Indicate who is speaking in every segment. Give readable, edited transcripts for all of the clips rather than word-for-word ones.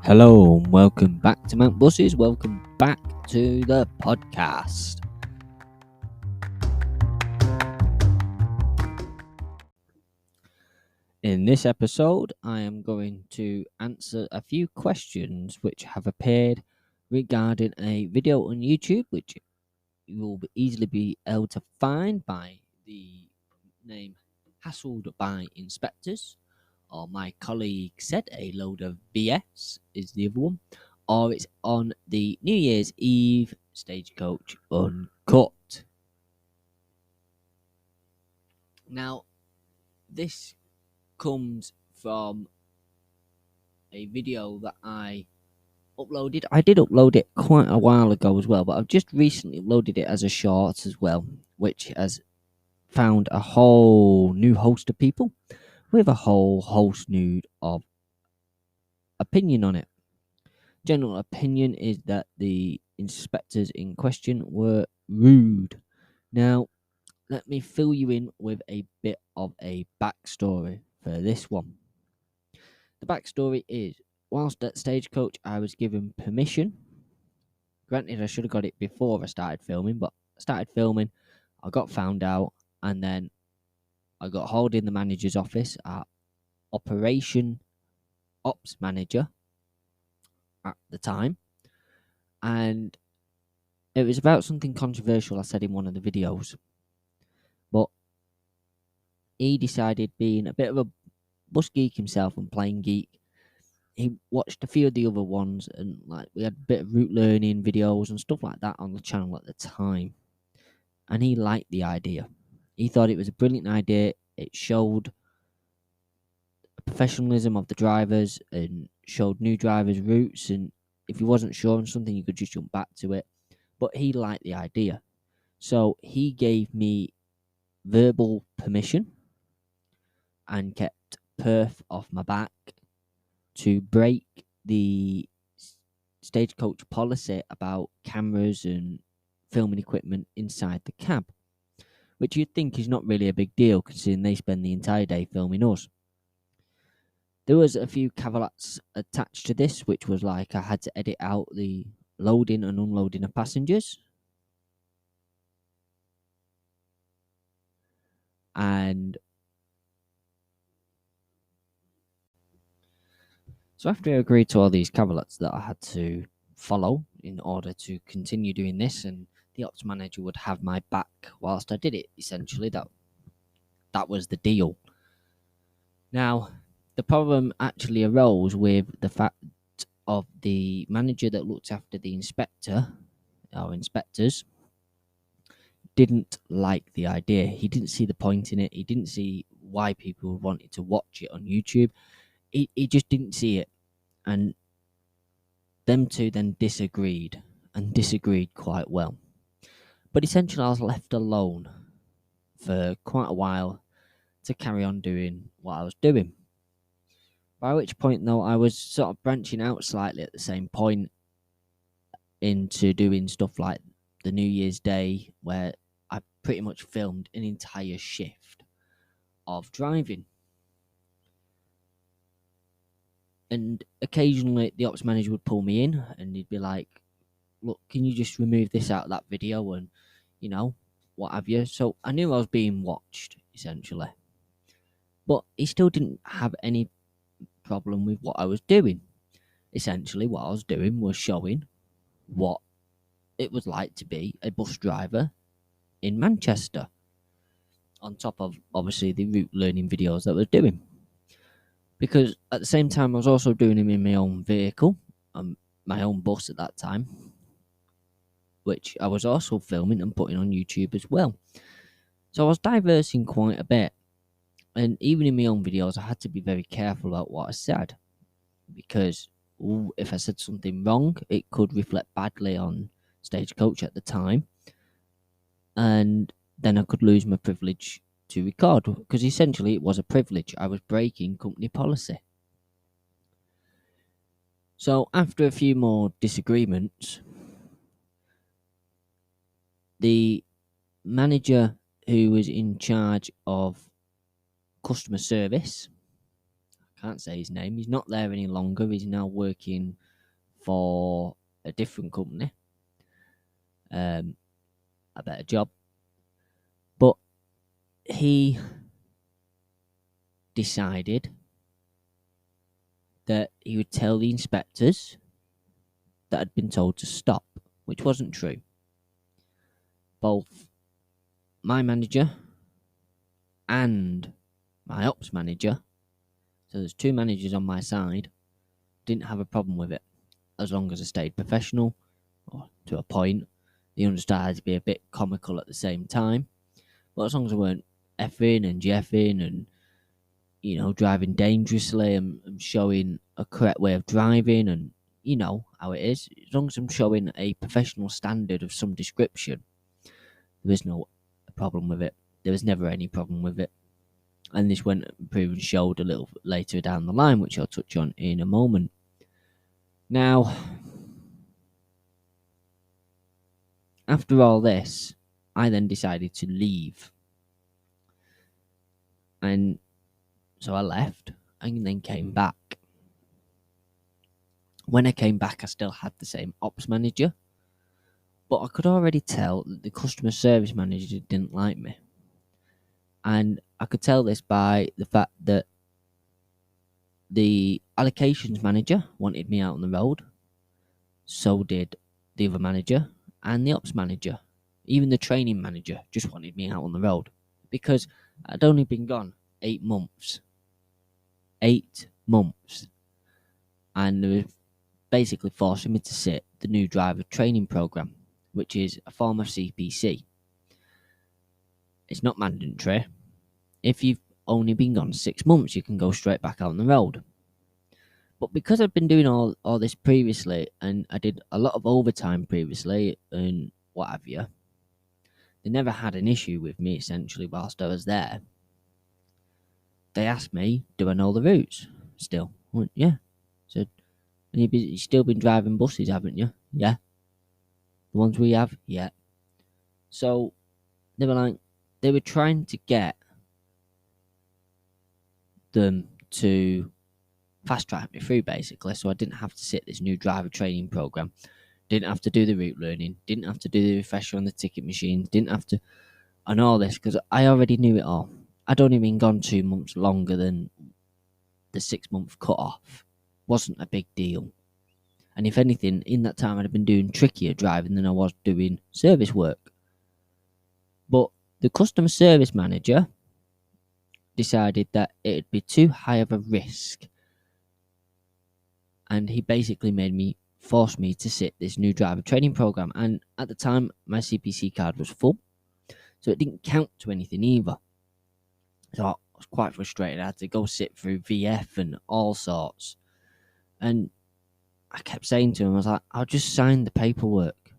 Speaker 1: Hello and welcome back to Mount Buses. Welcome back to the podcast. In this episode, I am going to answer a few questions which have appeared regarding a video on YouTube, which you will easily be able to find by the name Hassled by Inspectors, or my colleague said a load of BS is the other one, or it's on the New Year's Eve Stagecoach Uncut. Now, this comes from a video that I uploaded. I did upload it quite a while ago as well, but I've just recently uploaded it as a short as well, which has found a whole new host of people with a whole host new of opinion on it. General opinion is that the inspectors in question were rude. Now, let me fill you in with a bit of a backstory for this one. The backstory is, whilst at Stagecoach, I was given permission. Granted, I should have got it before I started filming, but I started filming, I got found out, and then I got hauled in the manager's office at Operation Ops Manager at the time, and it was about something controversial I said in one of the videos. But he decided, being a bit of a bus geek himself and playing geek, he watched a few of the other ones, and like we had a bit of route learning videos and stuff like that on the channel at the time, and he liked the idea. He thought it was a brilliant idea. It showed professionalism of the drivers and showed new drivers routes, and if you wasn't sure on something, you could just jump back to it. But he liked the idea, so he gave me verbal permission and kept Perth off my back to break the Stagecoach policy about cameras and filming equipment inside the cab, which you'd think is not really a big deal considering they spend the entire day filming us. There was a few caveats attached to this, which was like I had to edit out the loading and unloading of passengers, and so after I agreed to all these caveats that I had to follow in order to continue doing this, and the ops manager would have my back whilst I did it, essentially, that was the deal. Now, the problem actually arose with the fact of the manager that looked after the inspectors didn't like the idea. He didn't see the point in it. He didn't see why people wanted to watch it on YouTube. He just didn't see it. And them two then disagreed, and disagreed quite well. But essentially, I was left alone for quite a while to carry on doing what I was doing. By which point, though, I was sort of branching out slightly at the same point into doing stuff like the New Year's Day, where I pretty much filmed an entire shift of driving. And occasionally the ops manager would pull me in and he'd be like, look, can you just remove this out of that video and, you know, what have you. So I knew I was being watched, essentially. But he still didn't have any problem with what I was doing. Essentially, what I was doing was showing what it was like to be a bus driver in Manchester, on top of, obviously, the route learning videos that I was doing. Because at the same time, I was also doing them in my own vehicle, my own bus at that time, which I was also filming and putting on YouTube as well. So I was diversing quite a bit. And even in my own videos, I had to be very careful about what I said, because if I said something wrong, it could reflect badly on Stagecoach at the time, and then I could lose my privilege to record, because essentially it was a privilege. I was breaking company policy. So after a few more disagreements, the manager who was in charge of customer service, can't say his name. He's not there any longer. He's now working for a different company, a better job. But he decided that he would tell the inspectors that had been told to stop, which wasn't true. Both my manager and my ops manager, so there's two managers on my side, didn't have a problem with it, as long as I stayed professional, or to a point. They understood how to be a bit comical at the same time, but as long as I weren't effing and jeffing and, you know, driving dangerously and showing a correct way of driving, and you know how it is, as long as I'm showing a professional standard of some description, there was no problem with it. There was never any problem with it. And this went proven showed a little later down the line, which I'll touch on in a moment. Now, after all this, I then decided to leave. And so I left and then came back. When I came back, I still had the same ops manager, but I could already tell that the customer service manager didn't like me. And I could tell this by the fact that the allocations manager wanted me out on the road, so did the other manager and the ops manager. Even the training manager just wanted me out on the road, because I'd only been gone 8 months. 8 months. And they were basically forcing me to sit the new driver training program, which is a form of CPC. It's not mandatory. If you've only been gone 6 months, you can go straight back out on the road. But because I'd been doing all this previously, and I did a lot of overtime previously and what have you, they never had an issue with me essentially whilst I was there. They asked me, do I know the routes still? I went, yeah. So, you've still been driving buses, haven't you? Yeah. The ones we have? Yeah. So they were trying to get them to fast track me through, basically, so I didn't have to sit this new driver training program, didn't have to do the route learning, didn't have to do the refresher on the ticket machine, didn't have to, and all this, because I already knew it all. I'd only been gone 2 months longer than the 6-month cut-off. Wasn't a big deal. And if anything, in that time I'd have been doing trickier driving than I was doing service work. But the customer service manager decided that it'd be too high of a risk, and he basically forced me to sit this new driver training program. And at the time, my CPC card was full, so it didn't count to anything either. So I was quite frustrated. I had to go sit through VF and all sorts. And I kept saying to him, I was like, I'll just sign the paperwork.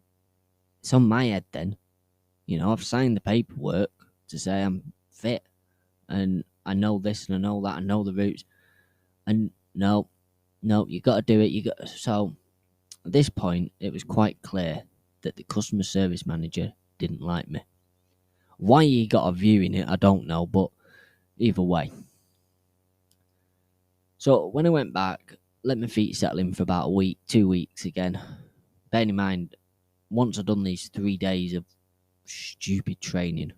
Speaker 1: It's on my head then. You know, I've signed the paperwork to say I'm fit and I know this and I know that, I know the routes. And no, you got to do it. So at this point, it was quite clear that the customer service manager didn't like me. Why he got a view in it, I don't know, but either way. So when I went back, let my feet settle in for about a week, 2 weeks again. Bearing in mind, once I'd done these 3 days of stupid training,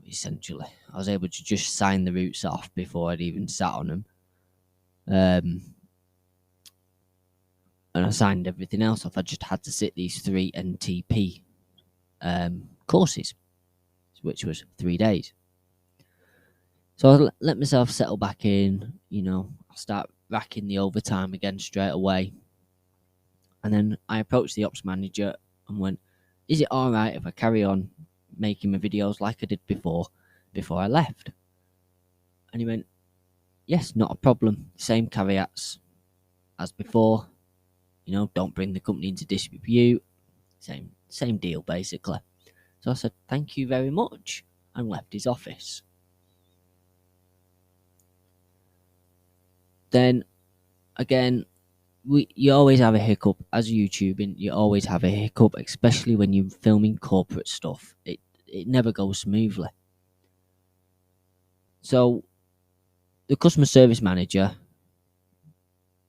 Speaker 1: essentially, I was able to just sign the routes off before I'd even sat on them. And I signed everything else off. I just had to sit these 3 NTP courses, which was 3 days. So I let myself settle back in, you know, I'll start racking the overtime again straight away. And then I approached the ops manager and went, is it alright if I carry on making my videos like I did before I left? And he went, yes, not a problem. Same caveats as before. You know, don't bring the company into disrepute. Same deal, basically. So I said, thank you very much, and left his office. Then, again, you always have a hiccup. As YouTubing, you always have a hiccup, especially when you're filming corporate stuff. It never goes smoothly. So, the customer service manager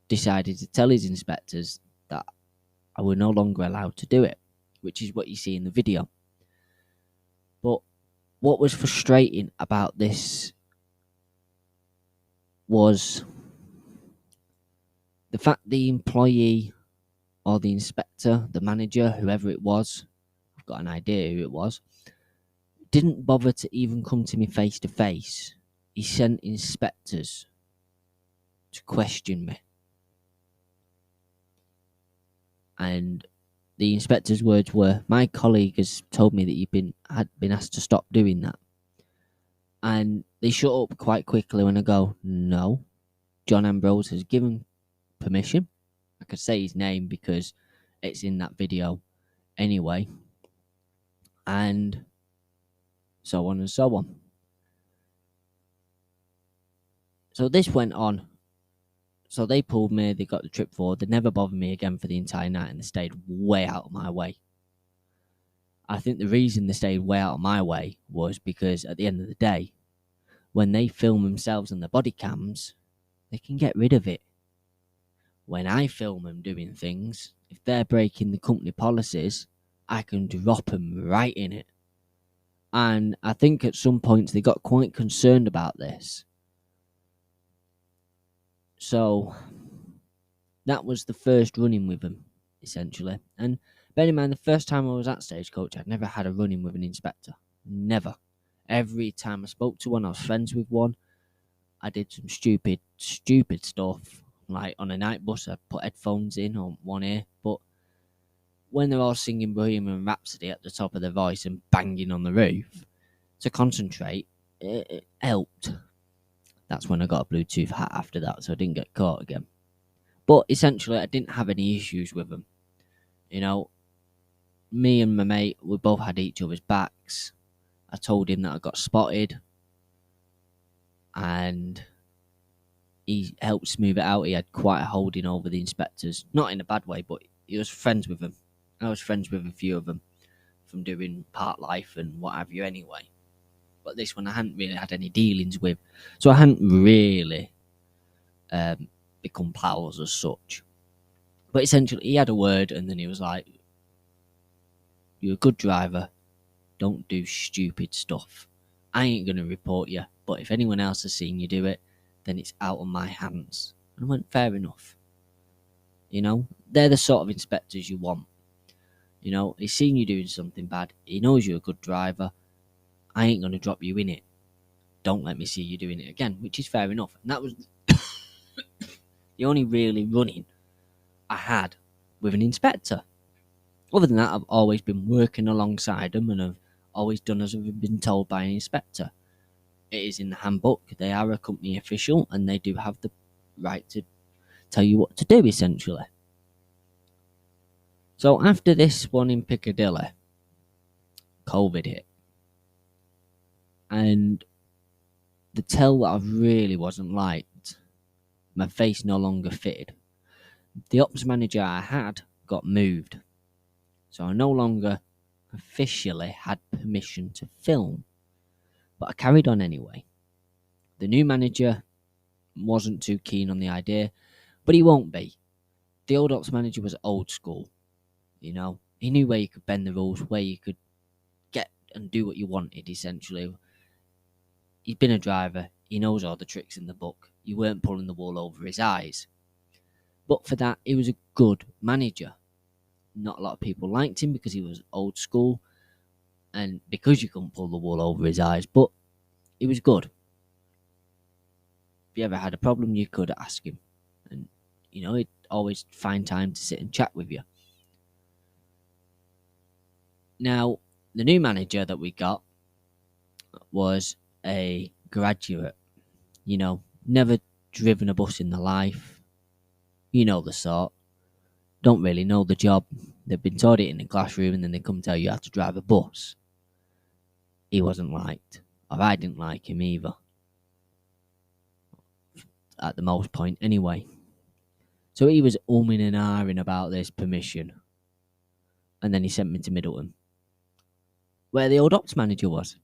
Speaker 1: decided to tell his inspectors that I were no longer allowed to do it, which is what you see in the video. But what was frustrating about this was the fact the employee or the inspector, the manager, whoever it was, I've got an idea who it was, didn't bother to even come to me face to face. He sent inspectors to question me. And the inspector's words were, "My colleague has told me that you had been asked to stop doing that." And they shut up quite quickly when I go, "No, John Ambrose has given permission." I could say his name because it's in that video anyway. And so on and so on. So this went on. So they pulled me, they got the trip forward, they never bothered me again for the entire night, and they stayed way out of my way. I think the reason they stayed way out of my way was because at the end of the day, when they film themselves on the body cams, they can get rid of it. When I film them doing things, if they're breaking the company policies, I can drop them right in it. And I think at some points they got quite concerned about this. So that was the first run-in with them, essentially. And bear in mind, the first time I was at Stagecoach, I'd never had a run-in with an inspector. Never. Every time I spoke to one, I was friends with one. I did some stupid stuff. Like on a night bus, I'd put headphones in on one ear. But when they're all singing Bohemian Rhapsody at the top of their voice and banging on the roof, to concentrate, it helped. That's when I got a Bluetooth hat after that, so I didn't get caught again. But essentially, I didn't have any issues with them. You know, me and my mate, we both had each other's backs. I told him that I got spotted, and he helped smooth it out. He had quite a holding over the inspectors. Not in a bad way, but he was friends with them. I was friends with a few of them from doing part life and what have you anyway. But this one I hadn't really had any dealings with. So I hadn't really become pals as such. But essentially, he had a word and then he was like, "You're a good driver. Don't do stupid stuff. I ain't going to report you. But if anyone else has seen you do it, then it's out of my hands." And I went, fair enough. You know, they're the sort of inspectors you want. You know, he's seen you doing something bad. He knows you're a good driver. I ain't going to drop you in it. Don't let me see you doing it again, which is fair enough. And that was the only really run-in I had with an inspector. Other than that, I've always been working alongside them and have always done as I've been told by an inspector. It is in the handbook. They are a company official and they do have the right to tell you what to do, essentially. So after this one in Piccadilly, COVID hit. And the tell that I really wasn't liked, my face no longer fitted. The ops manager I had got moved. So I no longer officially had permission to film. But I carried on anyway. The new manager wasn't too keen on the idea, but he won't be. The old ops manager was old school. You know, he knew where you could bend the rules, where you could get and do what you wanted, essentially. He'd been a driver. He knows all the tricks in the book. You weren't pulling the wool over his eyes. But for that, he was a good manager. Not a lot of people liked him because he was old school and because you couldn't pull the wool over his eyes, but he was good. If you ever had a problem, you could ask him. And, you know, he'd always find time to sit and chat with you. Now, the new manager that we got was a graduate. You know, never driven a bus in their life. You know the sort. Don't really know the job. They've been taught it in the classroom and then they come tell you how to drive a bus. He wasn't liked. Or I didn't like him either. At the most point, anyway. So he was umming and ahhing about this permission. And then he sent me to Middleton, where the old ops manager was.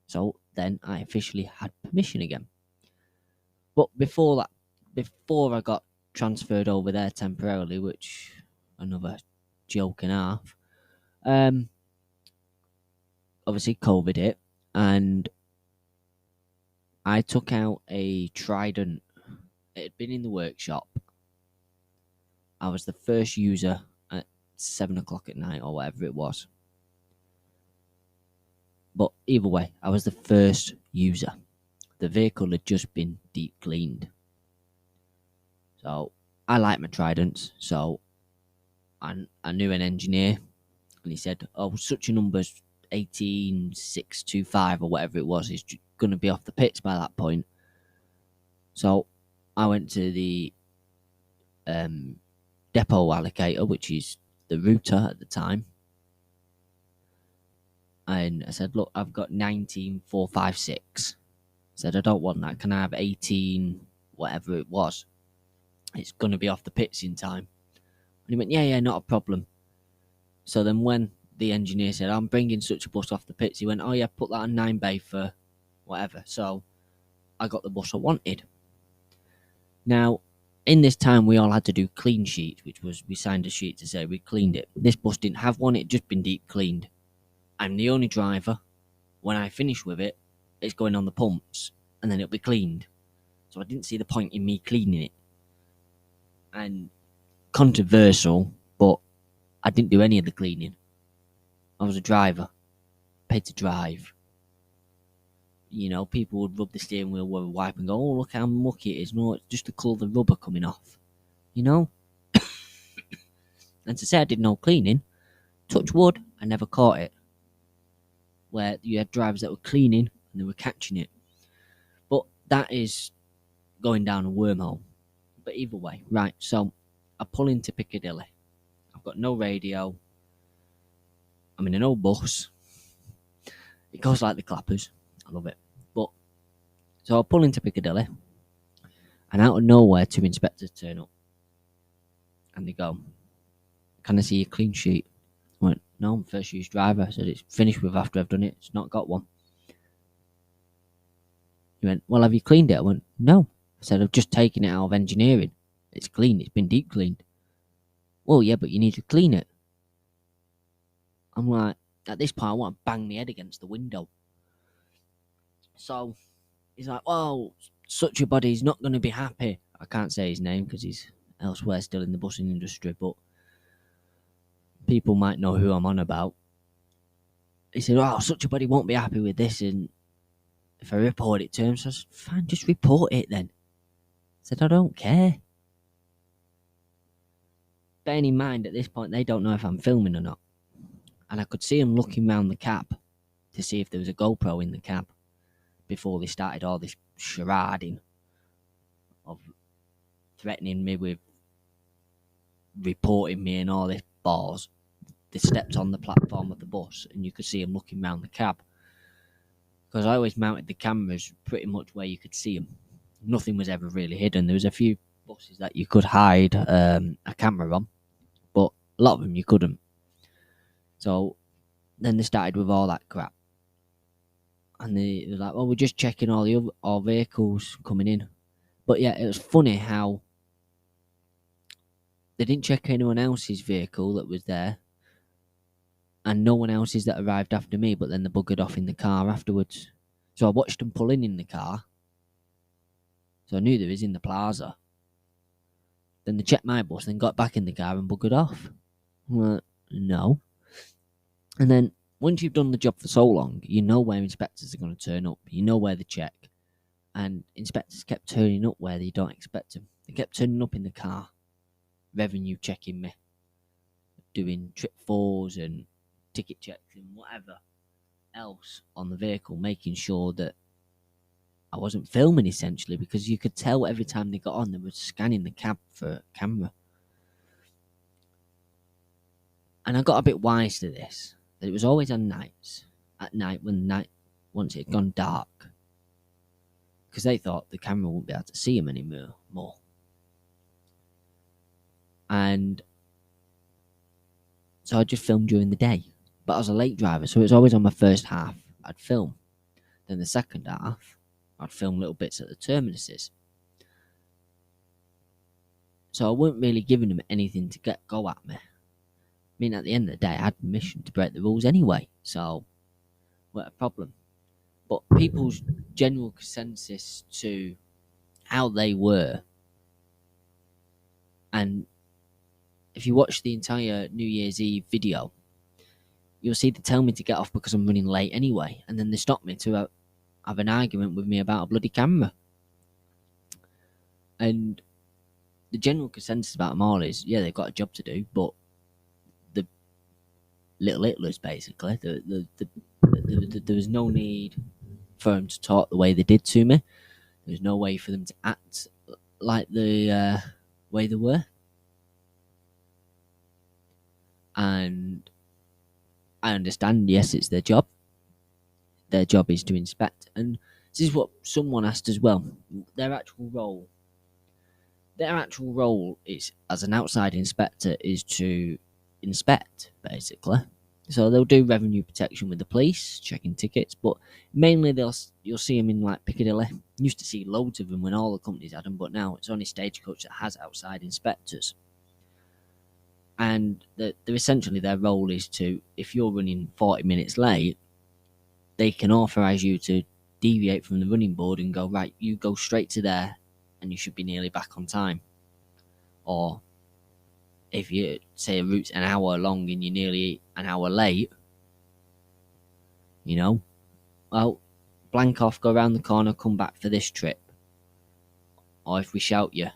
Speaker 1: So then I officially had permission again. But before that, before I got transferred over there temporarily, which another joke and a half, obviously COVID hit, and I took out a Trident. It had been in the workshop. I was the first user at 7 o'clock at night or whatever it was. But either way, I was the first user. The vehicle had just been deep cleaned. So I like my Tridents. So I knew an engineer, and he said, "Oh, such a number's 18625 or whatever it was. Is going to be off the pits by that point." So I went to the depot allocator, which is the router at the time, and I said, "Look, I've got 19456." I said, "I don't want that. Can I have 18, whatever it was? It's going to be off the pits in time." And he went, yeah, not a problem. So then when the engineer said, "I'm bringing such a bus off the pits," he went, "Oh yeah, put that on 9 bay for whatever." So I got the bus I wanted. Now, in this time, we all had to do clean sheets, which was we signed a sheet to say we cleaned it. This bus didn't have one, it just been deep cleaned. I'm the only driver. When I finish with it, it's going on the pumps, and then it'll be cleaned. So I didn't see the point in me cleaning it. And controversial, but I didn't do any of the cleaning. I was a driver, paid to drive. You know, people would rub the steering wheel with a wipe and go, "Oh, look how mucky it is." No, it's just the colour of the rubber coming off. You know? And to say I did no cleaning, touch wood, I never caught it. Where you had drivers that were cleaning and they were catching it. But that is going down a wormhole. But either way, right, so I pull into Piccadilly. I've got no radio. I'm in an old bus. It goes like the clappers. I love it. But so I pull into Piccadilly, and out of nowhere, 2 inspectors turn up. And they go, "Can I see a clean sheet?" I went, "No, I'm first use driver." I said, "It's finished with after I've done it. It's not got one." He went, "Well, have you cleaned it?" I went, "No." I said, "I've just taken it out of engineering. It's clean. It's been deep cleaned." "Well, yeah, but you need to clean it." I'm like, at this point, I want to bang my head against the window. So he's like, "Well, such a body's not going to be happy." I can't say his name because he's elsewhere still in the busing industry, but people might know who I'm on about. He said, "Oh, such a body won't be happy with this, and if I report it to him." So I said, "Fine, just report it then." I said, "I don't care." Bearing in mind, at this point, they don't know if I'm filming or not. And I could see him looking round the cab to see if there was a GoPro in the cab before they started all this charading of threatening me with reporting me and all this balls. They stepped on the platform of the bus, and you could see him looking round the cab. Because I always mounted the cameras pretty much where you could see them. Nothing was ever really hidden. There was a few buses that you could hide a camera on, but a lot of them you couldn't. So then they started with all that crap. And they were like, "Well, we're just checking all the all vehicles coming in." But yeah, it was funny how they didn't check anyone else's vehicle that was there, and no one else's that arrived after me, but then they buggered off in the car afterwards. So I watched them pull in the car. So I knew they was in the plaza. Then they checked my bus, then got back in the car and buggered off. I'm like, no. And then once you've done the job for so long, you know where inspectors are going to turn up. You know where they check. And inspectors kept turning up where you don't expect them. They kept turning up in the car, revenue checking me, doing trip fours and ticket checks and whatever else on the vehicle, making sure that I wasn't filming, essentially, because you could tell every time they got on, they were scanning the cab for a camera. And I got a bit wise to this, that it was always on nights, at night, once it had gone dark, because they thought the camera wouldn't be able to see them anymore. And so I just filmed during the day. But I was a late driver, so it was always on my first half I'd film. Then the second half, I'd film little bits at the terminuses. So I weren't really giving them anything to go at me. I mean, at the end of the day, I had permission to break the rules anyway, so what a problem. But people's general consensus to how they were, and if you watch the entire New Year's Eve video, you'll see they tell me to get off because I'm running late anyway, and then they stop me to have an argument with me about a bloody camera. And the general consensus about them all is, yeah, they've got a job to do, but the little Hitlers, basically, there was no need for them to talk the way they did to me. There's no way for them to act like the way they were. And I understand, yes, it's their job. Their job is to inspect. And this is what someone asked as well. Their actual role is, as an outside inspector, is to inspect, basically. So they'll do revenue protection with the police, checking tickets, but mainly you'll see them in like Piccadilly. Used to see loads of them when all the companies had them, but now it's only Stagecoach that has outside inspectors. And they're essentially, their role is to, if you're running 40 minutes late, they can authorise you to deviate from the running board and go, right, you go straight to there and you should be nearly back on time. Or if you say a route's an hour long and you're nearly an hour late, well, blank off, go around the corner, come back for this trip. Or if we shout you,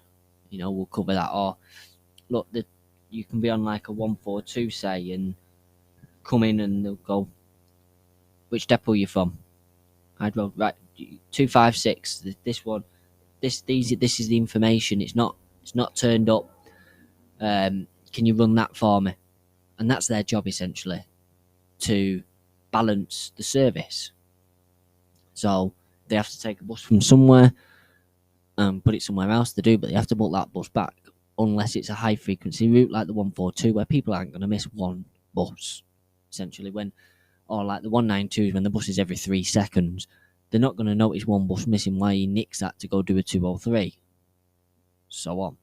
Speaker 1: we'll cover that. Or look, you can be on like a 142, say, and come in and they'll go, which depot are you from? I'd go, right, 256. This one, this is the information. It's not turned up. Can you run that for me? And that's their job, essentially, to balance the service. So they have to take a bus from somewhere and put it somewhere else to do, but they have to book that bus back unless it's a high frequency route like the 142, where people aren't going to miss one bus, essentially. Or like the 192s, when the bus is every 3 seconds, they're not going to notice one bus missing while he nicks that to go do a 203. So on.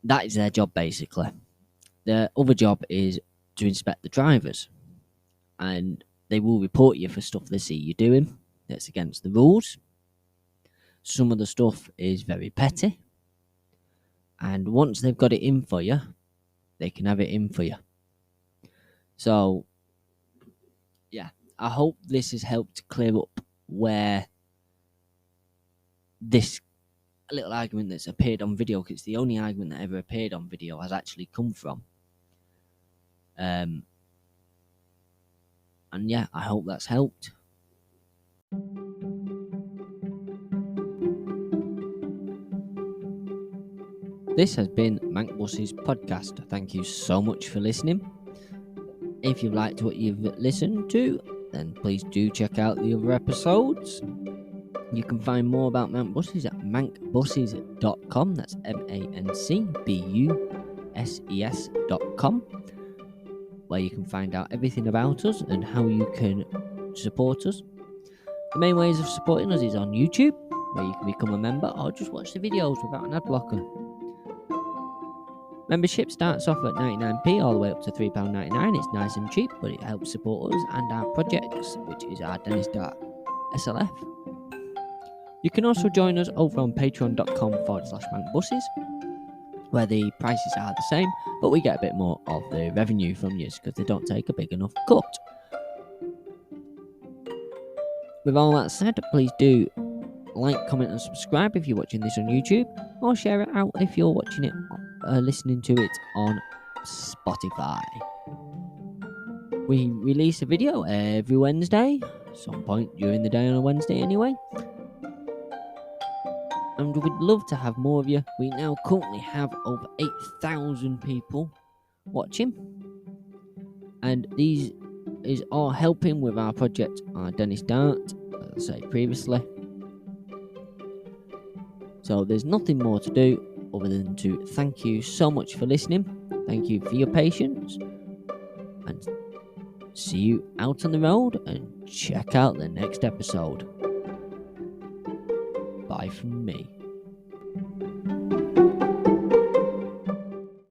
Speaker 1: That is their job, basically. Their other job is to inspect the drivers. And they will report you for stuff they see you doing that's against the rules. Some of the stuff is very petty. And once they've got it in for you, they can have it in for you. So, yeah, I hope this has helped clear up where this little argument that's appeared on video, because it's the only argument that ever appeared on video, has actually come from. And yeah, I hope that's helped. This has been Manc Bus's podcast. Thank you so much for listening. If you've liked what you've listened to, then please do check out the other episodes. You can find more about Manc Buses at mancbuses.com. That's mancbuses.com, where you can find out everything about us and how you can support us. The main ways of supporting us is on YouTube, where you can become a member or just watch the videos without an ad blocker. Membership starts off at 99p all the way up to £3.99. It's nice and cheap, but it helps support us and our projects, which is our Dennis Dart SLF. You can also join us over on patreon.com/mancbuses, where the prices are the same, but we get a bit more of the revenue from you because they don't take a big enough cut. With all that said, please do like, comment and subscribe if you're watching this on YouTube, or share it out if you're watching it listening to it on Spotify. We release a video every Wednesday, some point during the day on a Wednesday anyway, and we'd love to have more of you. We now currently have over 8,000 people watching, and these is all helping with our project, our Dennis Dart, as I said previously. So there's nothing more to do other than to thank you so much for listening. Thank you for your patience, and see you out on the road, and check out the next episode. Bye from me.